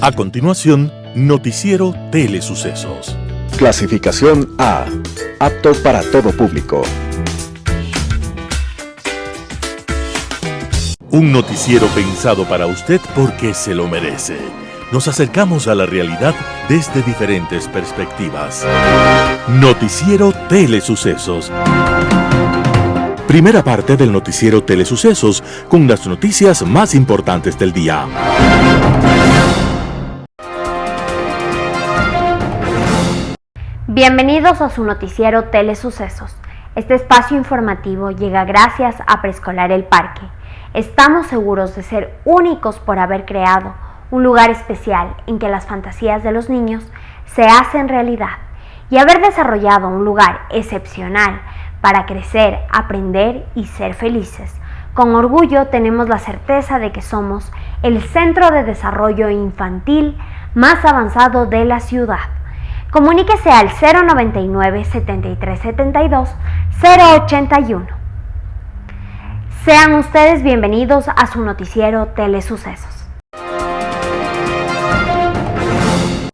A continuación, Noticiero Telesucesos. Clasificación A. Apto para todo público. Un noticiero pensado para usted porque se lo merece. Nos acercamos a la realidad desde diferentes perspectivas. Noticiero Telesucesos. Primera parte del Noticiero Telesucesos con las noticias más importantes del día. Bienvenidos a su Noticiero Telesucesos. Este espacio informativo llega gracias a Preescolar El Parque. Estamos seguros de ser únicos por haber creado un lugar especial en que las fantasías de los niños se hacen realidad y haber desarrollado un lugar excepcional para crecer, aprender y ser felices. Con orgullo tenemos la certeza de que somos el centro de desarrollo infantil más avanzado de la ciudad. Comuníquese al 099 7372 081. Sean ustedes bienvenidos a su noticiero Telesucesos.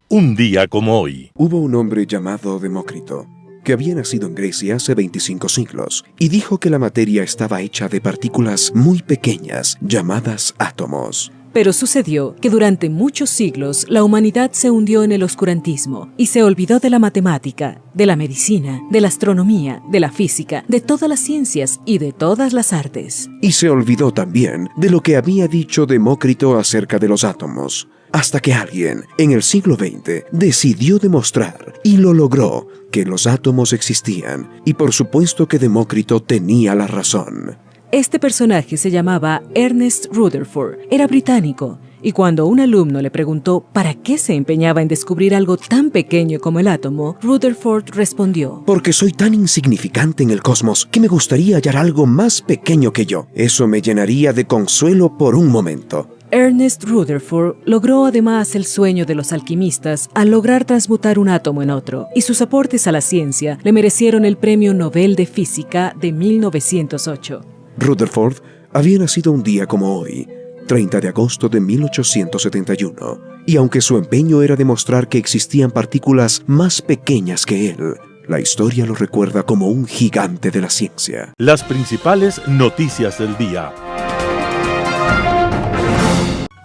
Un día como hoy. Hubo un hombre llamado Demócrito, que había nacido en Grecia hace 25 siglos, y dijo que la materia estaba hecha de partículas muy pequeñas, llamadas átomos. Pero sucedió que durante muchos siglos la humanidad se hundió en el oscurantismo y se olvidó de la matemática, de la medicina, de la astronomía, de la física, de todas las ciencias y de todas las artes. Y se olvidó también de lo que había dicho Demócrito acerca de los átomos, hasta que alguien, en el siglo XX, decidió demostrar, y lo logró, que los átomos existían, y por supuesto que Demócrito tenía la razón. Este personaje se llamaba Ernest Rutherford, era británico, y cuando un alumno le preguntó para qué se empeñaba en descubrir algo tan pequeño como el átomo, Rutherford respondió: porque soy tan insignificante en el cosmos que me gustaría hallar algo más pequeño que yo. Eso me llenaría de consuelo por un momento. Ernest Rutherford logró además el sueño de los alquimistas al lograr transmutar un átomo en otro, y sus aportes a la ciencia le merecieron el Premio Nobel de Física de 1908. Rutherford había nacido un día como hoy, 30 de agosto de 1871, y aunque su empeño era demostrar que existían partículas más pequeñas que él, la historia lo recuerda como un gigante de la ciencia. Las principales noticias del día.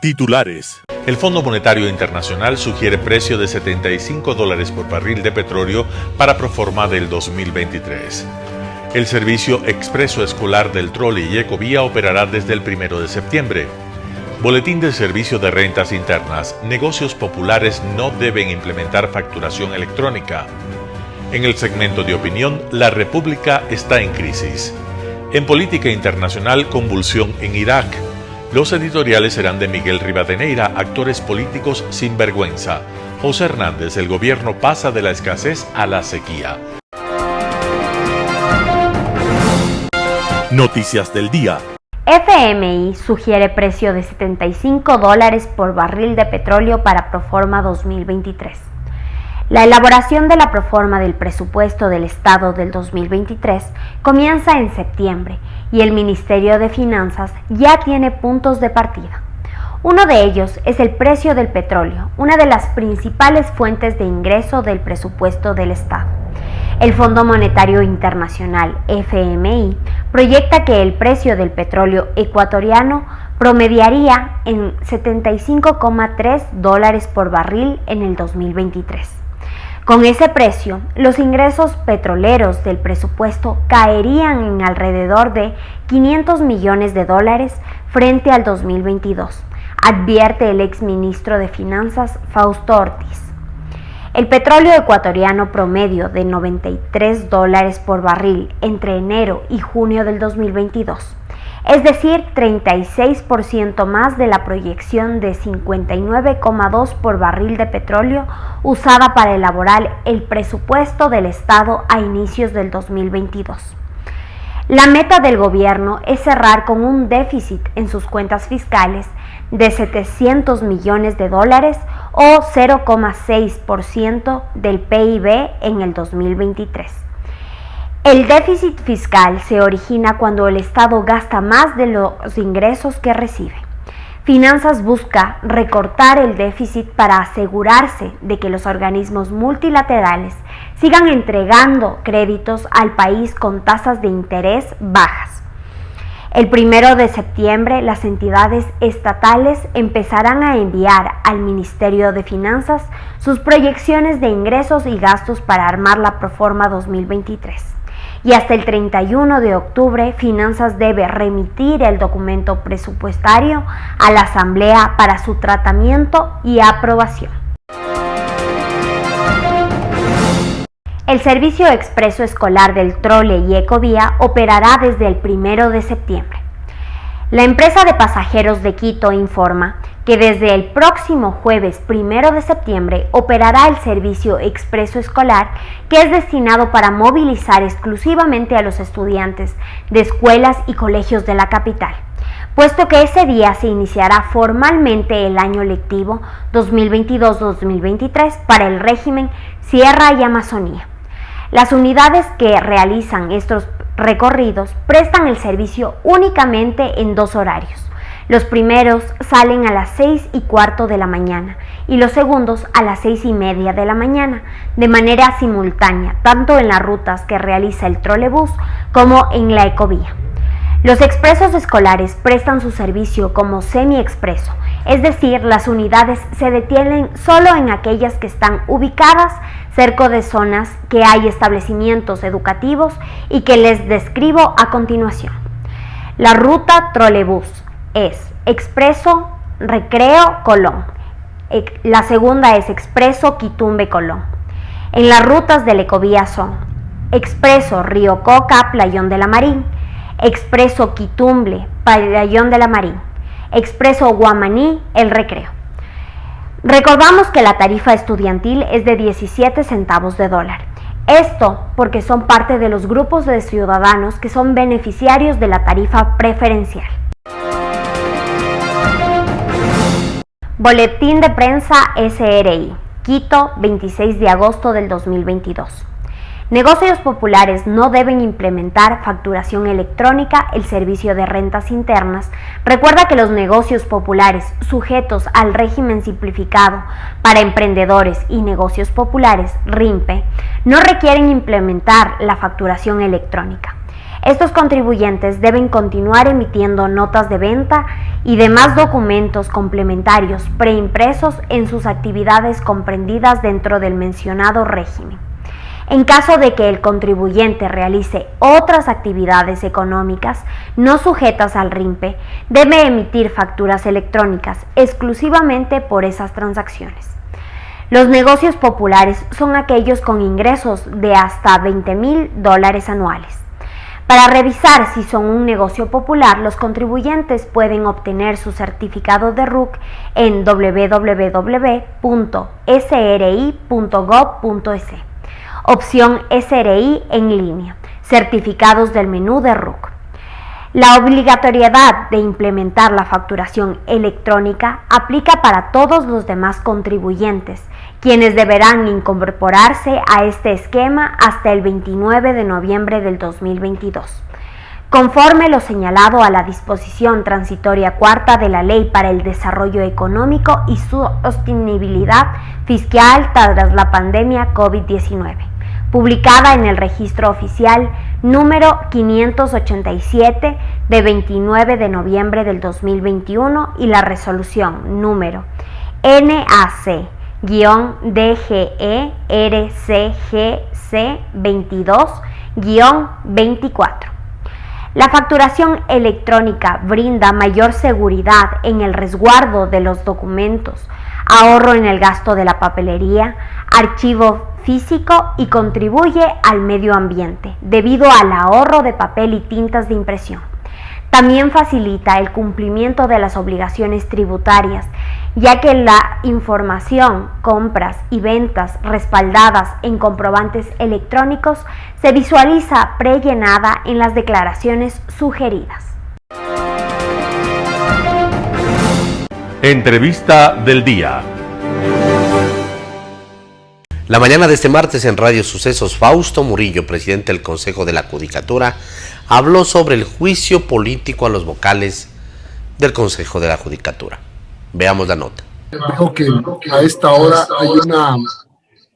Titulares. El Fondo Monetario Internacional sugiere precio de $75 por barril de petróleo para proforma del 2023. El servicio expreso escolar del Trole y Ecovía operará desde el 1 de septiembre. Boletín del Servicio de Rentas Internas. Negocios populares no deben implementar facturación electrónica. En el segmento de opinión, la República está en crisis. En política internacional, convulsión en Irak. Los editoriales serán de Miguel Rivadeneira, actores políticos sin vergüenza. José Hernández, el gobierno pasa de la escasez a la sequía. Noticias del día. FMI sugiere precio de $75 por barril de petróleo para Proforma 2023. La elaboración de la proforma del presupuesto del Estado del 2023 comienza en septiembre y el Ministerio de Finanzas ya tiene puntos de partida. Uno de ellos es el precio del petróleo, una de las principales fuentes de ingreso del presupuesto del Estado. El Fondo Monetario Internacional, FMI, proyecta que el precio del petróleo ecuatoriano promediaría en $75,3 por barril en el 2023. Con ese precio, los ingresos petroleros del presupuesto caerían en alrededor de $500 millones frente al 2022, advierte el exministro de Finanzas Fausto Ortiz. El petróleo ecuatoriano promedio de $93 por barril entre enero y junio del 2022, es decir, 36% más de la proyección de 59,2 por barril de petróleo usada para elaborar el presupuesto del Estado a inicios del 2022. La meta del gobierno es cerrar con un déficit en sus cuentas fiscales de $700 millones o 0,6% del PIB en el 2023. El déficit fiscal se origina cuando el Estado gasta más de los ingresos que recibe. Finanzas busca recortar el déficit para asegurarse de que los organismos multilaterales sigan entregando créditos al país con tasas de interés bajas. El 1 de septiembre, las entidades estatales empezarán a enviar al Ministerio de Finanzas sus proyecciones de ingresos y gastos para armar la Proforma 2023. Y hasta el 31 de octubre, Finanzas debe remitir el documento presupuestario a la Asamblea para su tratamiento y aprobación. El servicio expreso escolar del Trole y Ecovía operará desde el 1 de septiembre. La empresa de pasajeros de Quito informa que desde el próximo jueves 1 de septiembre operará el servicio expreso escolar, que es destinado para movilizar exclusivamente a los estudiantes de escuelas y colegios de la capital, puesto que ese día se iniciará formalmente el año lectivo 2022-2023 para el régimen Sierra y Amazonía. Las unidades que realizan estos recorridos prestan el servicio únicamente en 2 horarios. Los primeros salen a las 6:15 de la mañana y los segundos a las 6:30 de la mañana, de manera simultánea, tanto en las rutas que realiza el trolebús como en la Ecovía. Los expresos escolares prestan su servicio como semi-expreso, es decir, las unidades se detienen solo en aquellas que están ubicadas cerca de zonas que hay establecimientos educativos y que les describo a continuación. La ruta trolebús es Expreso Recreo Colón. La segunda es Expreso Quitumbe Colón. En las rutas de la Ecovía son Expreso Río Coca, Playón de la Marín, Expreso Quitumbe, Playón de la Marín, Expreso Guamaní, El Recreo. Recordamos que la tarifa estudiantil es de 17 centavos de dólar. Esto porque son parte de los grupos de ciudadanos que son beneficiarios de la tarifa preferencial. Boletín de prensa SRI, Quito, 26 de agosto del 2022. Negocios populares no deben implementar facturación electrónica. El Servicio de Rentas Internas recuerda que los negocios populares sujetos al régimen simplificado para emprendedores y negocios populares, RIMPE, no requieren implementar la facturación electrónica. Estos contribuyentes deben continuar emitiendo notas de venta y demás documentos complementarios preimpresos en sus actividades comprendidas dentro del mencionado régimen. En caso de que el contribuyente realice otras actividades económicas no sujetas al RIMPE, debe emitir facturas electrónicas exclusivamente por esas transacciones. Los negocios populares son aquellos con ingresos de hasta $20,000 anuales. Para revisar si son un negocio popular, los contribuyentes pueden obtener su certificado de RUC en www.sri.gov.es. Opción SRI en línea, certificados del menú de RUC. La obligatoriedad de implementar la facturación electrónica aplica para todos los demás contribuyentes, quienes deberán incorporarse a este esquema hasta el 29 de noviembre del 2022. Conforme lo señalado a la disposición transitoria cuarta de la Ley para el Desarrollo Económico y su Sostenibilidad Fiscal tras la pandemia COVID-19, publicada en el Registro Oficial número 587 de 29 de noviembre del 2021 y la resolución número NAC-DGERCGC22-24. La facturación electrónica brinda mayor seguridad en el resguardo de los documentos, ahorro en el gasto de la papelería, archivo físico y contribuye al medio ambiente debido al ahorro de papel y tintas de impresión. También facilita el cumplimiento de las obligaciones tributarias, ya que la información, compras y ventas respaldadas en comprobantes electrónicos se visualiza prellenada en las declaraciones sugeridas. Entrevista del día. La mañana de este martes en Radio Sucesos, Fausto Murillo, presidente del Consejo de la Judicatura, habló sobre el juicio político a los vocales del Consejo de la Judicatura. Veamos la nota. Creo que a esta hora hay una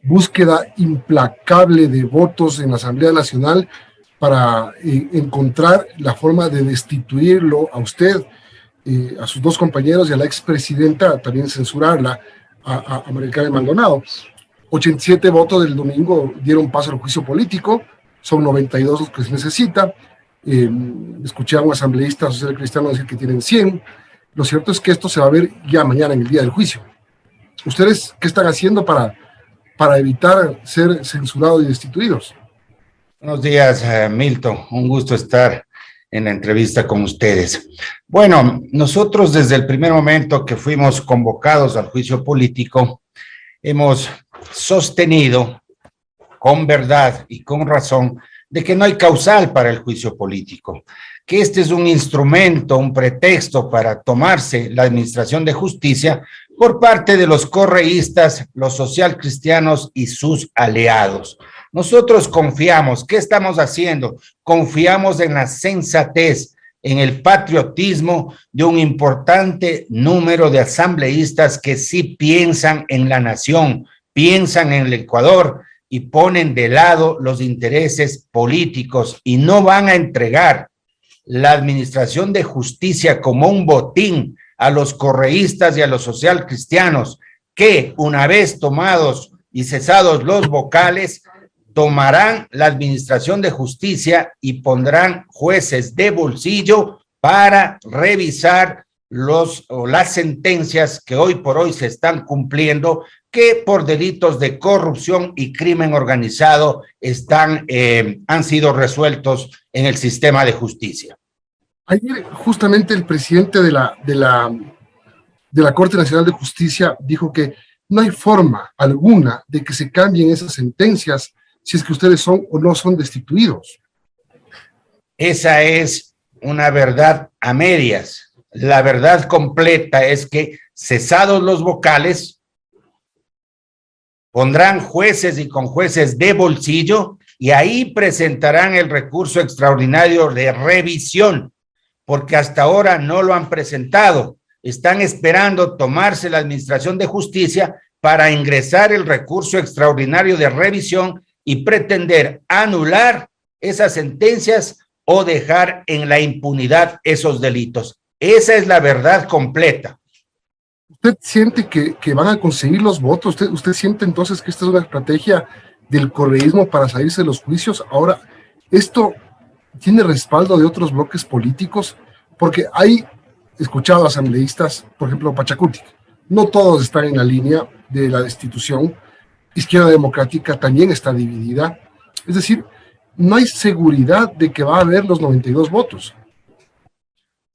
búsqueda implacable de votos en la Asamblea Nacional para encontrar la forma de destituirlo a usted, a sus dos compañeros y a la expresidenta, también censurarla, a María del Carmen Maldonado. 87 votos del domingo dieron paso al juicio político, son 92 los que se necesita. Escuché a un asambleísta social cristiano decir que tienen 100. Lo cierto es que esto se va a ver ya mañana en el día del juicio. ¿Ustedes qué están haciendo para evitar ser censurados y destituidos? Buenos días, Milton. Un gusto estar en la entrevista con ustedes. Bueno, nosotros desde el primer momento que fuimos convocados al juicio político, hemos sostenido con verdad y con razón de que no hay causal para el juicio político, que este es un instrumento, un pretexto para tomarse la administración de justicia por parte de los correístas, los socialcristianos y sus aliados. Nosotros confiamos, ¿qué estamos haciendo? Confiamos en la sensatez, en el patriotismo de un importante número de asambleístas que sí piensan en la nación, piensan en el Ecuador y ponen de lado los intereses políticos y no van a entregar la administración de justicia como un botín a los correístas y a los socialcristianos que, una vez tomados y cesados los vocales, tomarán la administración de justicia y pondrán jueces de bolsillo para revisar las sentencias que hoy por hoy se están cumpliendo, que por delitos de corrupción y crimen organizado han sido resueltos en el sistema de justicia. Ayer justamente el presidente de la Corte Nacional de Justicia dijo que no hay forma alguna de que se cambien esas sentencias si es que ustedes son o no son destituidos. Esa es una verdad a medias. La verdad completa es que, cesados los vocales, pondrán jueces y con jueces de bolsillo y ahí presentarán el recurso extraordinario de revisión, porque hasta ahora no lo han presentado. Están esperando tomarse la administración de justicia para ingresar el recurso extraordinario de revisión y pretender anular esas sentencias o dejar en la impunidad esos delitos. Esa es la verdad completa. ¿Usted siente que van a conseguir los votos? ¿Usted siente entonces que esta es una estrategia del correísmo para salirse de los juicios? Ahora, ¿esto tiene respaldo de otros bloques políticos? Porque hay escuchado asambleístas, por ejemplo, Pachacuti. No todos están en la línea de la destitución. Izquierda Democrática también está dividida. Es decir, no hay seguridad de que va a haber los 92 votos.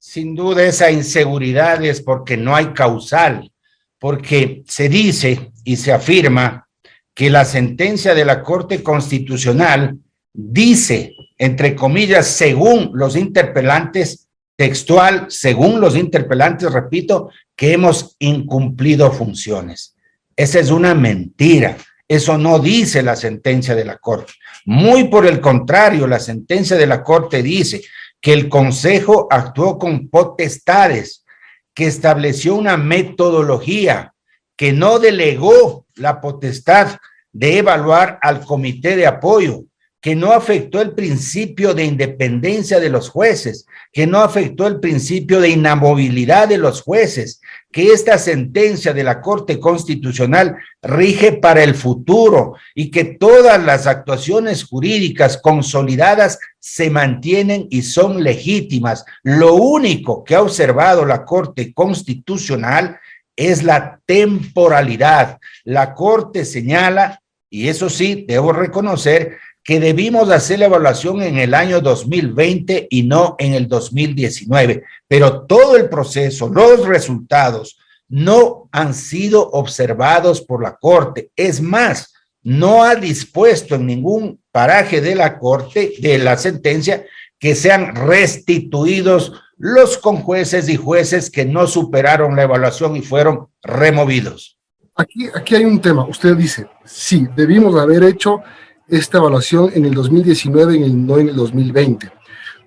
Sin duda esa inseguridad es porque no hay causal, porque se dice y se afirma que la sentencia de la Corte Constitucional dice, entre comillas, según los interpelantes, textual, según los interpelantes, repito, que hemos incumplido funciones. Esa es una mentira. Eso no dice la sentencia de la Corte. Muy por el contrario, la sentencia de la Corte dice que el Consejo actuó con potestades, que estableció una metodología, que no delegó la potestad de evaluar al comité de apoyo, que no afectó el principio de independencia de los jueces, que no afectó el principio de inamovilidad de los jueces, que esta sentencia de la Corte Constitucional rige para el futuro y que todas las actuaciones jurídicas consolidadas se mantienen y son legítimas. Lo único que ha observado la Corte Constitucional es la temporalidad. La Corte señala, y eso sí, debo reconocer, que debimos hacer la evaluación en el año 2020 y no en el 2019, pero todo el proceso, los resultados no han sido observados por la Corte. Es más, no ha dispuesto en ningún paraje de la Corte, de la sentencia, que sean restituidos los conjueces y jueces que no superaron la evaluación y fueron removidos. Aquí hay un tema. Usted dice, sí, debimos haber hecho esta evaluación en el 2019 no en el 2020.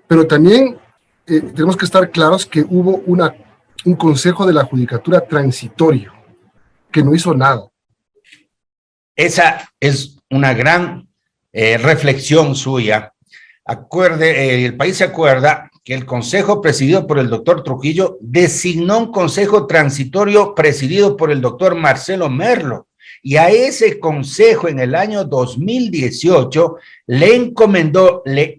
Pero también tenemos que estar claros que hubo una un consejo de la judicatura transitorio que no hizo nada. Esa es una gran reflexión suya. El país se acuerda que el consejo presidido por el doctor Trujillo designó un consejo transitorio presidido por el doctor Marcelo Merlo, y a ese consejo en el año 2018 le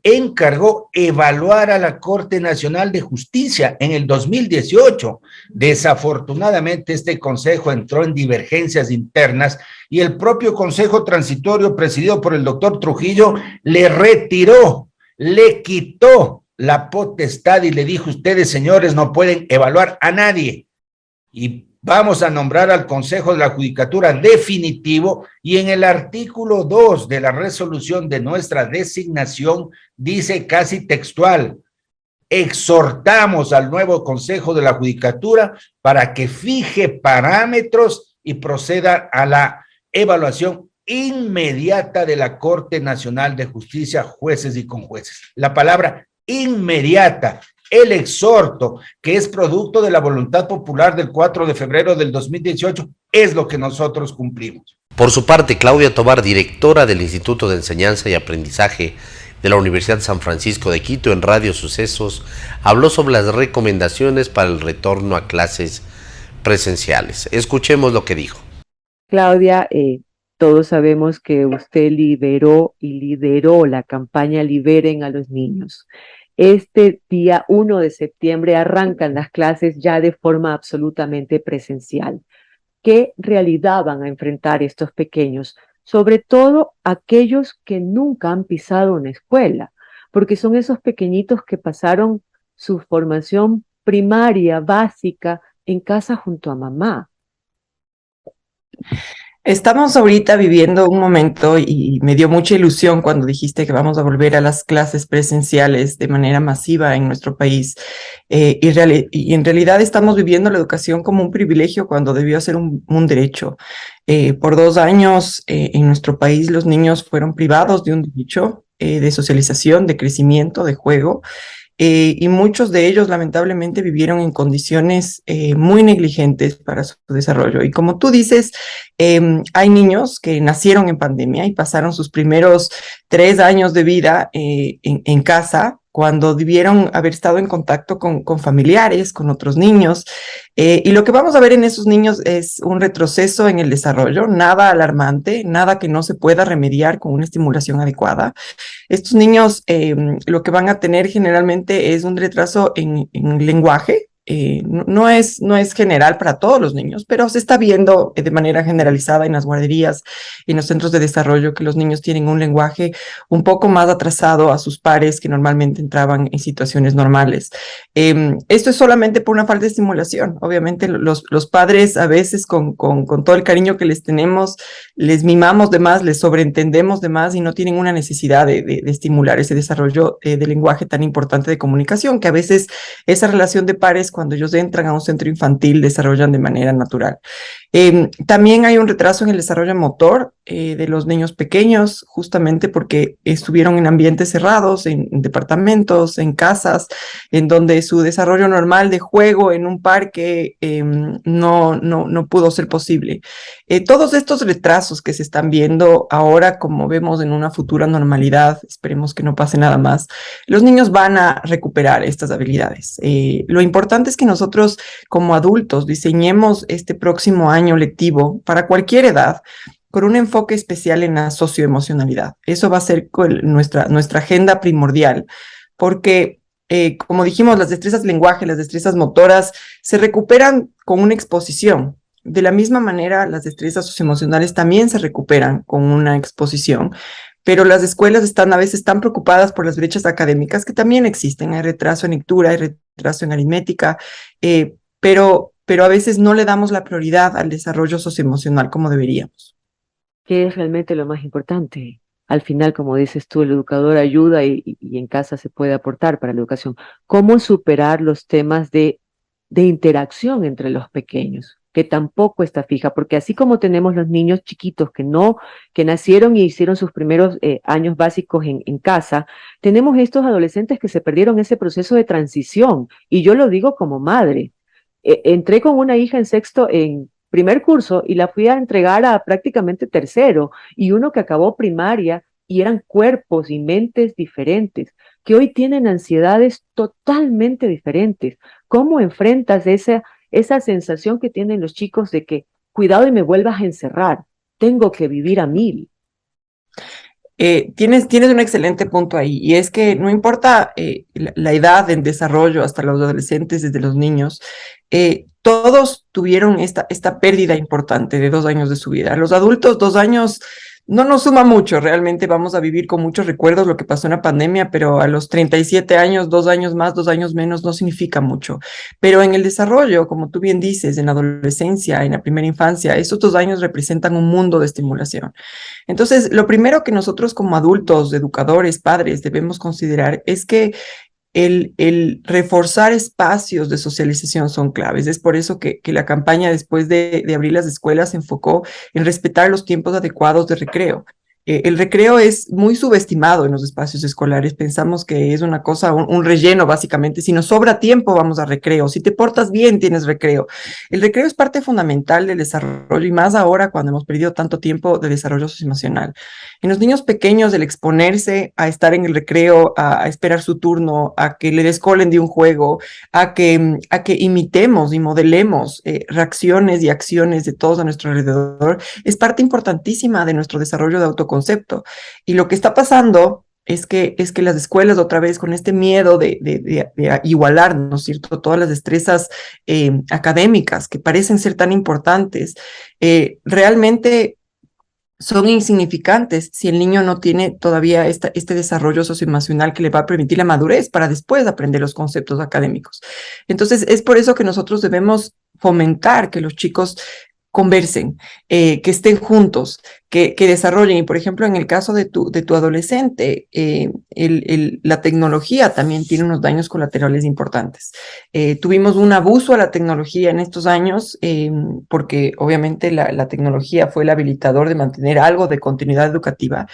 encargó evaluar a la Corte Nacional de Justicia en el 2018. Desafortunadamente, este consejo entró en divergencias internas y el propio consejo transitorio presidido por el doctor Trujillo le quitó la potestad y le dijo: ustedes, señores, no pueden evaluar a nadie. Y vamos a nombrar al Consejo de la Judicatura definitivo, y en el artículo 2 de la resolución de nuestra designación dice casi textual: exhortamos al nuevo Consejo de la Judicatura para que fije parámetros y proceda a la evaluación inmediata de la Corte Nacional de Justicia, jueces y conjueces. La palabra inmediata, el exhorto, que es producto de la voluntad popular del 4 de febrero del 2018, es lo que nosotros cumplimos. Por su parte, Claudia Tovar, directora del Instituto de Enseñanza y Aprendizaje de la Universidad San Francisco de Quito, en Radio Sucesos, habló sobre las recomendaciones para el retorno a clases presenciales. Escuchemos lo que dijo. Claudia, todos sabemos que usted lideró la campaña Liberen a los Niños. Este día 1 de septiembre arrancan las clases ya de forma absolutamente presencial. ¿Qué realidad van a enfrentar estos pequeños? Sobre todo aquellos que nunca han pisado una escuela, porque son esos pequeñitos que pasaron su formación primaria, básica, en casa junto a mamá. Estamos ahorita viviendo un momento y me dio mucha ilusión cuando dijiste que vamos a volver a las clases presenciales de manera masiva en nuestro país. Y en realidad estamos viviendo la educación como un privilegio cuando debió ser un derecho. Por 2 años en nuestro país los niños fueron privados de un derecho de socialización, de crecimiento, de juego. Y muchos de ellos lamentablemente vivieron en condiciones muy negligentes para su desarrollo. Y como tú dices, hay niños que nacieron en pandemia y pasaron sus primeros 3 años de vida en casa, cuando debieron haber estado en contacto con familiares, con otros niños. Y lo que vamos a ver en esos niños es un retroceso en el desarrollo, nada alarmante, nada que no se pueda remediar con una estimulación adecuada. Estos niños lo que van a tener generalmente es un retraso en lenguaje. No es general para todos los niños, pero se está viendo de manera generalizada en las guarderías y en los centros de desarrollo que los niños tienen un lenguaje un poco más atrasado a sus pares que normalmente entraban en situaciones normales. Esto es solamente por una falta de estimulación. Obviamente los padres a veces con todo el cariño que les tenemos, les mimamos de más, les sobreentendemos de más y no tienen una necesidad de estimular ese desarrollo de lenguaje tan importante de comunicación, que a veces esa relación de pares cuando ellos entran a un centro infantil desarrollan de manera natural. También hay un retraso en el desarrollo motor de los niños pequeños, justamente porque estuvieron en ambientes cerrados, en departamentos, en casas, en donde su desarrollo normal de juego en un parque no pudo ser posible. Todos estos retrasos que se están viendo ahora, como vemos en una futura normalidad, esperemos que no pase nada más, los niños van a recuperar estas habilidades. Lo importante es que nosotros como adultos diseñemos este próximo año lectivo para cualquier edad con un enfoque especial en la socioemocionalidad. Eso va a ser nuestra agenda primordial, porque como dijimos, las destrezas lenguaje, las destrezas motoras se recuperan con una exposición. De la misma manera, las destrezas socioemocionales también se recuperan con una exposición, pero las escuelas a veces tan preocupadas por las brechas académicas que también existen. Hay retraso en lectura, hay retraso en aritmética, pero a veces no le damos la prioridad al desarrollo socioemocional como deberíamos. ¿Qué es realmente lo más importante? Al final, como dices tú, el educador ayuda y en casa se puede aportar para la educación. ¿Cómo superar los temas de interacción entre los pequeños? Que tampoco está fija, porque así como tenemos los niños chiquitos que nacieron y hicieron sus primeros años básicos en casa, tenemos estos adolescentes que se perdieron ese proceso de transición, y yo lo digo como madre. entré con una hija en sexto en primer curso y la fui a entregar a prácticamente tercero, y uno que acabó primaria, y eran cuerpos y mentes diferentes, que hoy tienen ansiedades totalmente diferentes. ¿Cómo enfrentas esa sensación que tienen los chicos de que, cuidado y me vuelvas a encerrar, tengo que vivir a 1000? Tienes un excelente punto ahí, y es que no importa la edad en desarrollo, hasta los adolescentes, desde los niños, todos tuvieron esta pérdida importante de 2 años de su vida. Los adultos, 2 años no nos suma mucho, realmente vamos a vivir con muchos recuerdos lo que pasó en la pandemia, pero a los 37 años, 2 años más, 2 años menos, no significa mucho. Pero en el desarrollo, como tú bien dices, en la adolescencia, en la primera infancia, esos 2 años representan un mundo de estimulación. Entonces, lo primero que nosotros como adultos, educadores, padres, debemos considerar es que el reforzar espacios de socialización son claves. Es por eso que la campaña, después de abrir las escuelas, se enfocó en respetar los tiempos adecuados de recreo. El recreo es muy subestimado en los espacios escolares. Pensamos que es una cosa, un relleno básicamente. Si nos sobra tiempo, vamos a recreo. Si te portas bien, tienes recreo. El recreo es parte fundamental del desarrollo, y más ahora cuando hemos perdido tanto tiempo de desarrollo socioemocional. En los niños pequeños, el exponerse a estar en el recreo, a esperar su turno, a que le descolen de un juego, a que imitemos y modelemos reacciones y acciones de todos a nuestro alrededor, es parte importantísima de nuestro desarrollo de autoconocimiento. Y lo que está pasando es que las escuelas, otra vez, con este miedo de igualar, ¿no es cierto?, todas las destrezas académicas que parecen ser tan importantes, realmente son insignificantes si el niño no tiene todavía este desarrollo socioemocional que le va a permitir la madurez para después aprender los conceptos académicos. Entonces, es por eso que nosotros debemos fomentar que los chicos conversen, que estén juntos, que desarrollen. Y por ejemplo, en el caso de tu adolescente, la tecnología también tiene unos daños colaterales importantes. Tuvimos un abuso a la tecnología en estos años, porque obviamente la tecnología fue el habilitador de mantener algo de continuidad educativa,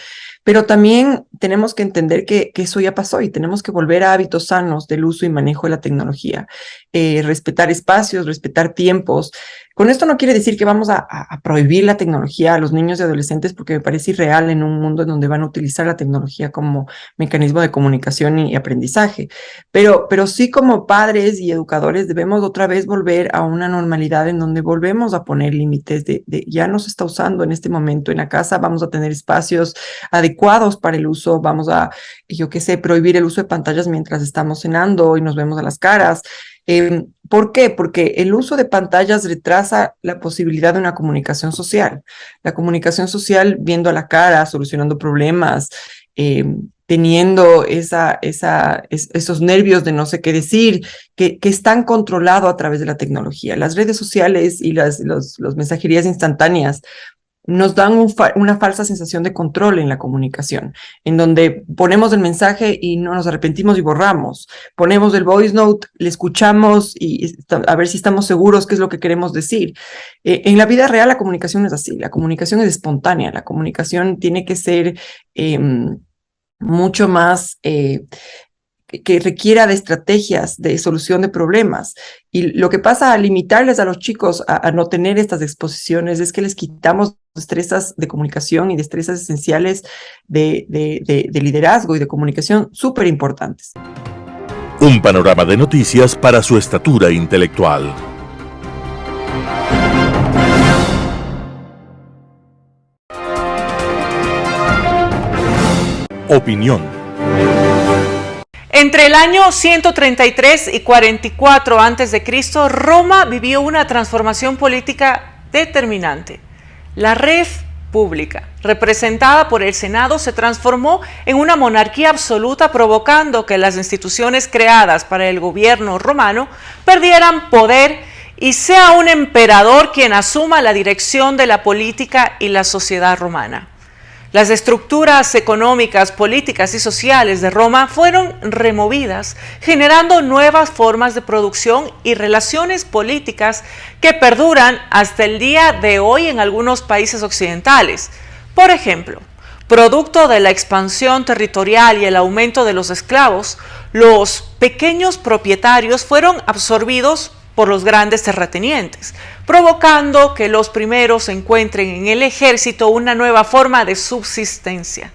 pero también tenemos que entender que eso ya pasó, y tenemos que volver a hábitos sanos del uso y manejo de la tecnología, respetar espacios, respetar tiempos. Con esto no quiere decir que vamos a prohibir la tecnología a los niños y adolescentes, porque me parece irreal en un mundo en donde van a utilizar la tecnología como mecanismo de comunicación y aprendizaje. Pero sí, como padres y educadores, debemos otra vez volver a una normalidad en donde volvemos a poner límites de ya no se está usando en este momento en la casa, vamos a tener espacios adecuados para el uso, vamos a, prohibir el uso de pantallas mientras estamos cenando y nos vemos a las caras. ¿Por qué? Porque el uso de pantallas retrasa la posibilidad de una comunicación social. La comunicación social viendo a la cara, solucionando problemas, teniendo esos nervios de no sé qué decir, que están controlados a través de la tecnología. Las redes sociales y las mensajerías instantáneas nos dan una falsa sensación de control en la comunicación, en donde ponemos el mensaje y no nos arrepentimos y borramos. Ponemos el voice note, le escuchamos y a ver si estamos seguros qué es lo que queremos decir. En la vida real la comunicación no es así, la comunicación es espontánea, la comunicación tiene que ser mucho más que requiera de estrategias de solución de problemas. Y lo que pasa al limitarles a los chicos a no tener estas exposiciones es que les quitamos destrezas de comunicación y destrezas esenciales de liderazgo y de comunicación súper importantes. Un panorama de noticias para su estatura intelectual. Opinión. Entre el año 133 y 44 a.C., Roma vivió una transformación política determinante. La República, representada por el Senado, se transformó en una monarquía absoluta, provocando que las instituciones creadas para el gobierno romano perdieran poder y sea un emperador quien asuma la dirección de la política y la sociedad romana. Las estructuras económicas, políticas y sociales de Roma fueron removidas, generando nuevas formas de producción y relaciones políticas que perduran hasta el día de hoy en algunos países occidentales. Por ejemplo, producto de la expansión territorial y el aumento de los esclavos, los pequeños propietarios fueron absorbidos por los grandes terratenientes, provocando que los primeros encuentren en el ejército una nueva forma de subsistencia.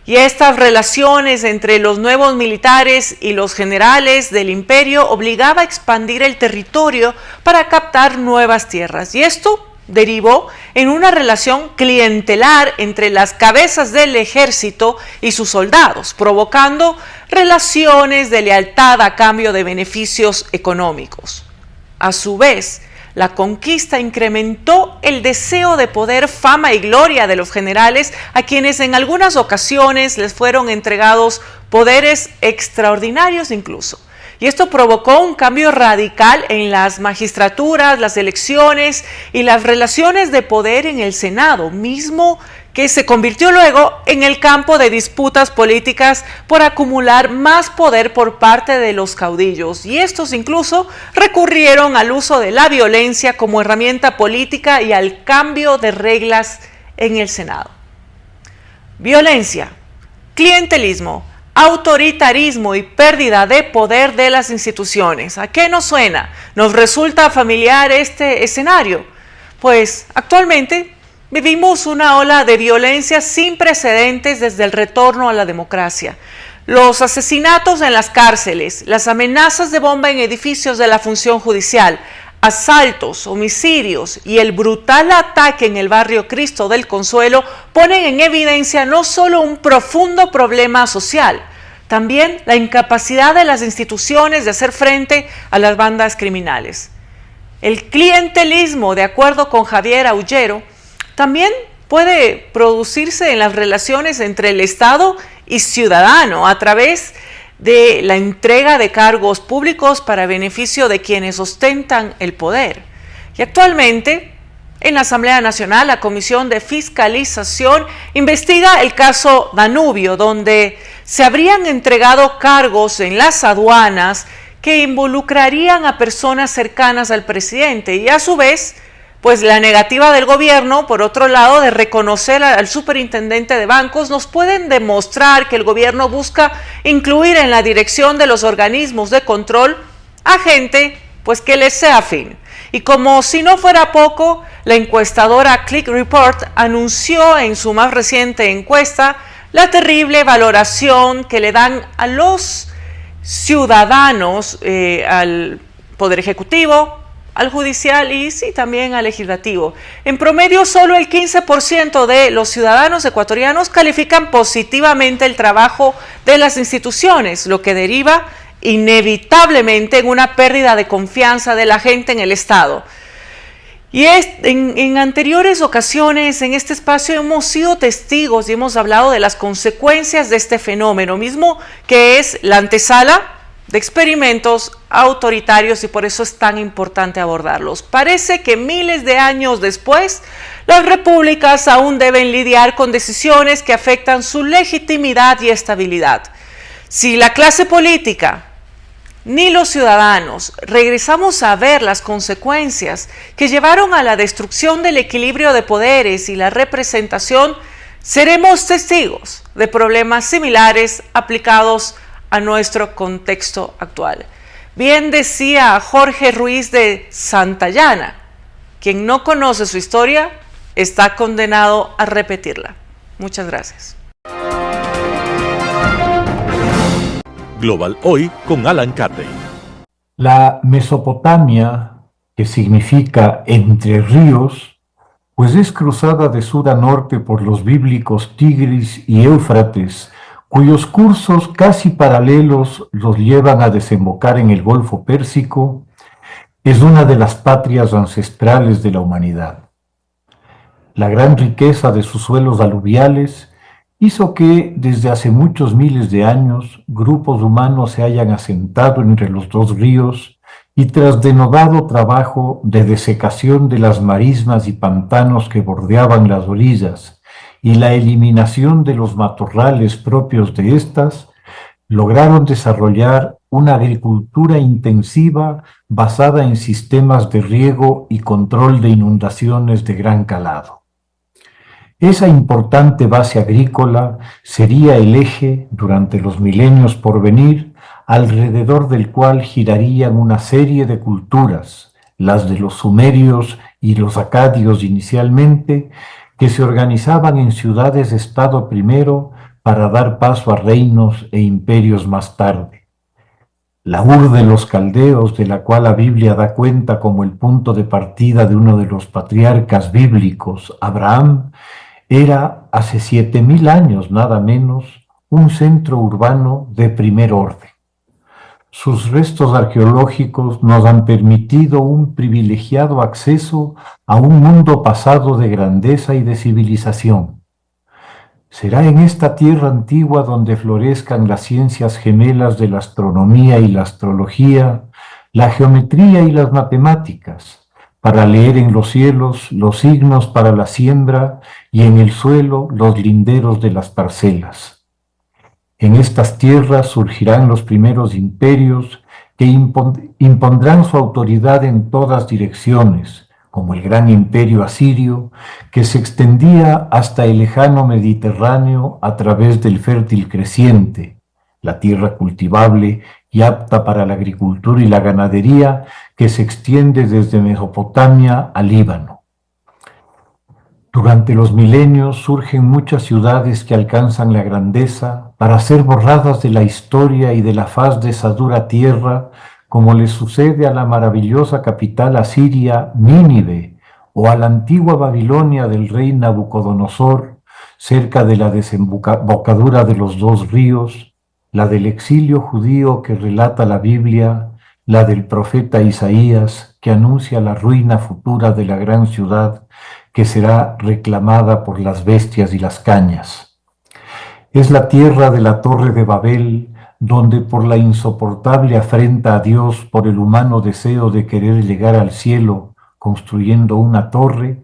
Y estas relaciones entre los nuevos militares y los generales del imperio obligaba a expandir el territorio para captar nuevas tierras. Y esto derivó en una relación clientelar entre las cabezas del ejército y sus soldados, provocando relaciones de lealtad a cambio de beneficios económicos. A su vez, la conquista incrementó el deseo de poder, fama y gloria de los generales, a quienes en algunas ocasiones les fueron entregados poderes extraordinarios incluso. Y esto provocó un cambio radical en las magistraturas, las elecciones y las relaciones de poder en el Senado, mismo que se convirtió luego en el campo de disputas políticas por acumular más poder por parte de los caudillos. Y estos incluso recurrieron al uso de la violencia como herramienta política y al cambio de reglas en el Senado. Violencia, clientelismo, autoritarismo y pérdida de poder de las instituciones. ¿A qué nos suena? ¿Nos resulta familiar este escenario? Pues actualmente vivimos una ola de violencia sin precedentes desde el retorno a la democracia. Los asesinatos en las cárceles, las amenazas de bomba en edificios de la función judicial, asaltos, homicidios y el brutal ataque en el barrio Cristo del Consuelo ponen en evidencia no solo un profundo problema social, también la incapacidad de las instituciones de hacer frente a las bandas criminales. El clientelismo, de acuerdo con Javier Aullero, también puede producirse en las relaciones entre el Estado y ciudadano a través de la entrega de cargos públicos para beneficio de quienes ostentan el poder. Y actualmente, en la Asamblea Nacional, la Comisión de Fiscalización investiga el caso Danubio, donde se habrían entregado cargos en las aduanas que involucrarían a personas cercanas al presidente y a su vez, pues la negativa del gobierno, por otro lado, de reconocer al superintendente de bancos, nos pueden demostrar que el gobierno busca incluir en la dirección de los organismos de control a gente pues que les sea afín. Y como si no fuera poco, la encuestadora Click Report anunció en su más reciente encuesta la terrible valoración que le dan a los ciudadanos, al Poder Ejecutivo, al judicial y sí, también al legislativo. En promedio, solo el 15% de los ciudadanos ecuatorianos califican positivamente el trabajo de las instituciones, lo que deriva inevitablemente en una pérdida de confianza de la gente en el Estado. Y en anteriores ocasiones en este espacio hemos sido testigos y hemos hablado de las consecuencias de este fenómeno mismo, que es la antesala de experimentos autoritarios, y por eso es tan importante abordarlos. Parece que miles de años después, las repúblicas aún deben lidiar con decisiones que afectan su legitimidad y estabilidad. Si la clase política ni los ciudadanos regresamos a ver las consecuencias que llevaron a la destrucción del equilibrio de poderes y la representación, seremos testigos de problemas similares aplicados a nuestro contexto actual. Bien decía Jorge Ruiz de Santayana, quien no conoce su historia está condenado a repetirla. Muchas gracias. Global Hoy con Alan Carney. La Mesopotamia, que significa entre ríos, pues es cruzada de sur a norte por los bíblicos Tigris y Éufrates, cuyos cursos casi paralelos los llevan a desembocar en el Golfo Pérsico, es una de las patrias ancestrales de la humanidad. La gran riqueza de sus suelos aluviales hizo que, desde hace muchos miles de años, grupos humanos se hayan asentado entre los dos ríos y tras denodado trabajo de desecación de las marismas y pantanos que bordeaban las orillas y la eliminación de los matorrales propios de estas, lograron desarrollar una agricultura intensiva basada en sistemas de riego y control de inundaciones de gran calado. Esa importante base agrícola sería el eje, durante los milenios por venir, alrededor del cual girarían una serie de culturas, las de los sumerios y los acadios inicialmente, que se organizaban en ciudades-estado primero para dar paso a reinos e imperios más tarde. La Ur de los caldeos, de la cual la Biblia da cuenta como el punto de partida de uno de los patriarcas bíblicos, Abraham, era hace 7.000 años nada menos un centro urbano de primer orden. Sus restos arqueológicos nos han permitido un privilegiado acceso a un mundo pasado de grandeza y de civilización. Será en esta tierra antigua donde florezcan las ciencias gemelas de la astronomía y la astrología, la geometría y las matemáticas, para leer en los cielos los signos para la siembra y en el suelo los linderos de las parcelas. En estas tierras surgirán los primeros imperios que impondrán su autoridad en todas direcciones, como el gran imperio asirio, que se extendía hasta el lejano Mediterráneo a través del fértil creciente, la tierra cultivable y apta para la agricultura y la ganadería, que se extiende desde Mesopotamia al Líbano. Durante los milenios surgen muchas ciudades que alcanzan la grandeza para ser borradas de la historia y de la faz de esa dura tierra, como le sucede a la maravillosa capital asiria Nínive o a la antigua Babilonia del rey Nabucodonosor, cerca de la desembocadura de los dos ríos, la del exilio judío que relata la Biblia, la del profeta Isaías que anuncia la ruina futura de la gran ciudad que será reclamada por las bestias y las cañas. Es la tierra de la Torre de Babel, donde por la insoportable afrenta a Dios por el humano deseo de querer llegar al cielo construyendo una torre,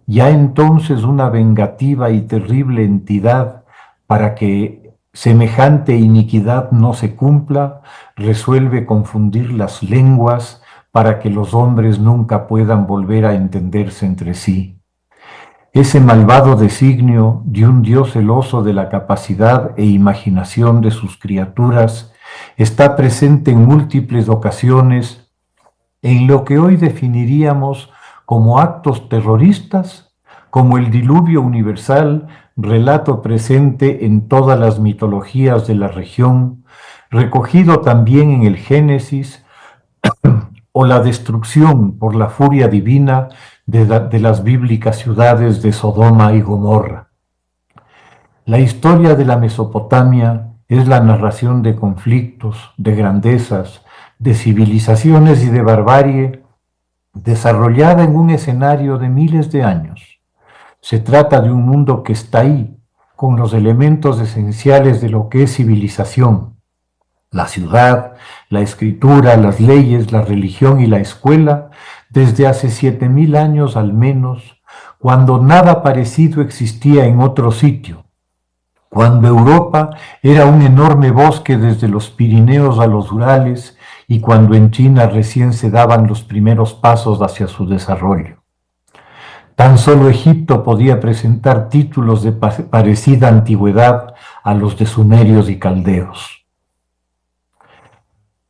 ya entonces una vengativa y terrible entidad, para que semejante iniquidad no se cumpla, resuelve confundir las lenguas para que los hombres nunca puedan volver a entenderse entre sí. Ese malvado designio de un Dios celoso de la capacidad e imaginación de sus criaturas está presente en múltiples ocasiones en lo que hoy definiríamos como actos terroristas, como el diluvio universal, relato presente en todas las mitologías de la región, recogido también en el Génesis, o la destrucción por la furia divina de las bíblicas ciudades de Sodoma y Gomorra. La historia de la Mesopotamia es la narración de conflictos, de grandezas, de civilizaciones y de barbarie desarrollada en un escenario de miles de años. Se trata de un mundo que está ahí, con los elementos esenciales de lo que es civilización: la ciudad, la escritura, las leyes, la religión y la escuela, desde hace 7.000 años al menos, cuando nada parecido existía en otro sitio, cuando Europa era un enorme bosque desde los Pirineos a los Urales y cuando en China recién se daban los primeros pasos hacia su desarrollo. Tan solo Egipto podía presentar títulos de parecida antigüedad a los de sumerios y caldeos.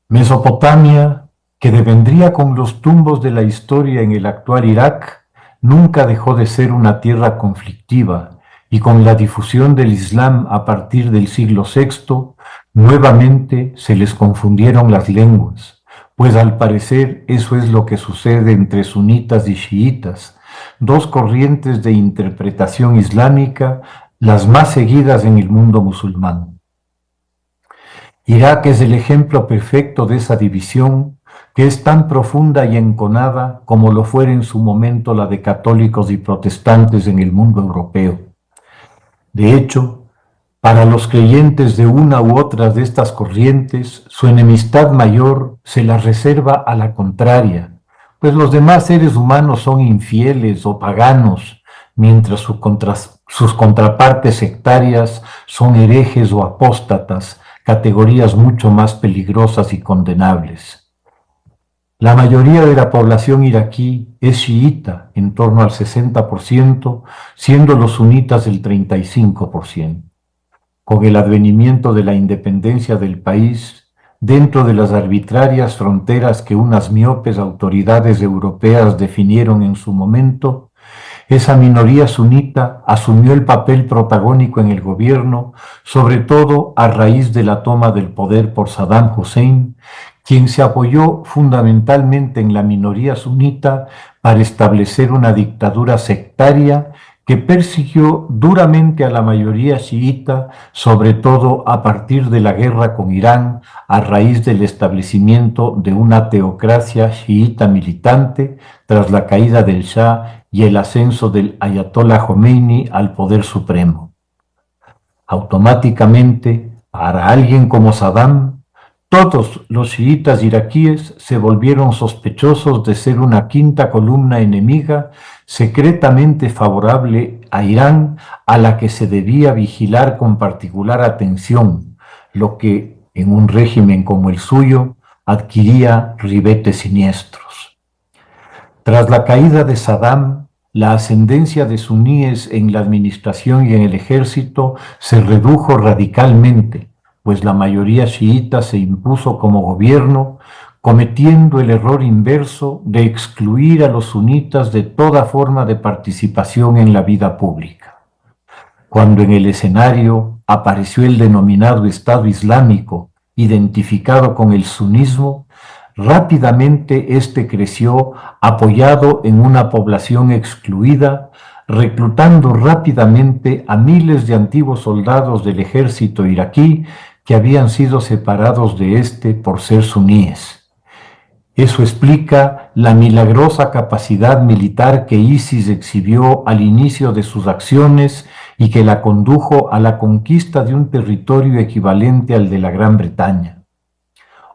Mesopotamia, que devendría con los tumbos de la historia en el actual Irak, nunca dejó de ser una tierra conflictiva, y con la difusión del Islam a partir del siglo VI, nuevamente se les confundieron las lenguas, pues al parecer eso es lo que sucede entre sunitas y chiitas, dos corrientes de interpretación islámica, las más seguidas en el mundo musulmán. Irak es el ejemplo perfecto de esa división, que es tan profunda y enconada como lo fuera en su momento la de católicos y protestantes en el mundo europeo. De hecho, para los creyentes de una u otra de estas corrientes, su enemistad mayor se la reserva a la contraria, pues los demás seres humanos son infieles o paganos, mientras sus contrapartes sectarias son herejes o apóstatas, categorías mucho más peligrosas y condenables. La mayoría de la población iraquí es chiita, en torno al 60%, siendo los sunitas el 35%. con el advenimiento de la independencia del país, dentro de las arbitrarias fronteras que unas miopes autoridades europeas definieron en su momento, esa minoría sunita asumió el papel protagónico en el gobierno, sobre todo a raíz de la toma del poder por Saddam Hussein, quien se apoyó fundamentalmente en la minoría sunita para establecer una dictadura sectaria que persiguió duramente a la mayoría chiita, sobre todo a partir de la guerra con Irán, a raíz del establecimiento de una teocracia chiita militante tras la caída del Shah y el ascenso del Ayatollah Khomeini al poder supremo. Automáticamente, para alguien como Saddam, todos los chiitas iraquíes se volvieron sospechosos de ser una quinta columna enemiga secretamente favorable a Irán, a la que se debía vigilar con particular atención, lo que en un régimen como el suyo adquiría ribetes siniestros. Tras la caída de Saddam, la ascendencia de suníes en la administración y en el ejército se redujo radicalmente, pues la mayoría chiita se impuso como gobierno, cometiendo el error inverso de excluir a los sunitas de toda forma de participación en la vida pública. Cuando en el escenario apareció el denominado Estado Islámico, identificado con el sunismo, rápidamente este creció apoyado en una población excluida, reclutando rápidamente a miles de antiguos soldados del ejército iraquí que habían sido separados de este por ser suníes. Eso explica la milagrosa capacidad militar que ISIS exhibió al inicio de sus acciones y que la condujo a la conquista de un territorio equivalente al de la Gran Bretaña.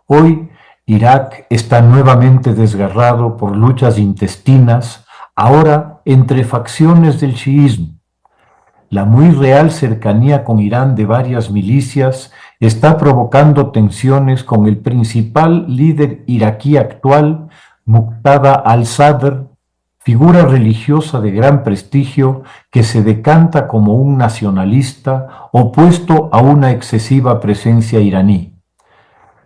Hoy, Irak está nuevamente desgarrado por luchas intestinas, ahora entre facciones del chiismo. La muy real cercanía con Irán de varias milicias está provocando tensiones con el principal líder iraquí actual, Muqtada al-Sadr, figura religiosa de gran prestigio que se decanta como un nacionalista opuesto a una excesiva presencia iraní.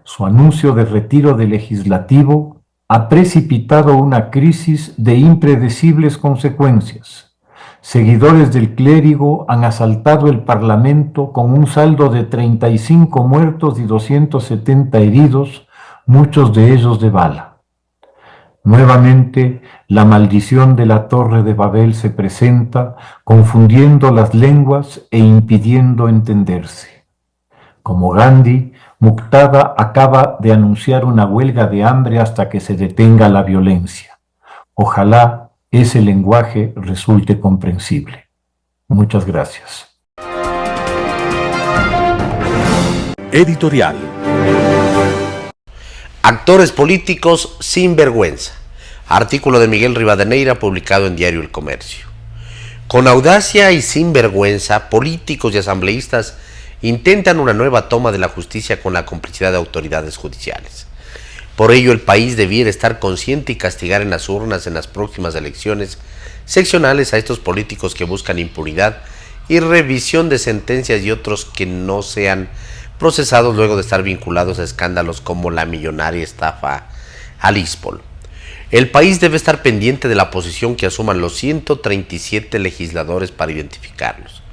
Su anuncio de retiro del legislativo ha precipitado una crisis de impredecibles consecuencias. Seguidores del clérigo han asaltado el Parlamento con un saldo de 35 muertos y 270 heridos, muchos de ellos de bala. Nuevamente, la maldición de la Torre de Babel se presenta, confundiendo las lenguas e impidiendo entenderse. Como Gandhi, Muqtada acaba de anunciar una huelga de hambre hasta que se detenga la violencia. Ojalá ese lenguaje resulte comprensible. Muchas gracias. Editorial. Actores políticos sin vergüenza. Artículo de Miguel Rivadeneira publicado en Diario El Comercio. Con audacia y sin vergüenza, políticos y asambleístas intentan una nueva toma de la justicia con la complicidad de autoridades judiciales. Por ello, el país debiera estar consciente y castigar en las urnas en las próximas elecciones seccionales a estos políticos que buscan impunidad y revisión de sentencias y otros que no sean procesados luego de estar vinculados a escándalos como la millonaria estafa al ISPOL. El país debe estar pendiente de la posición que asuman los 137 legisladores para identificarlos.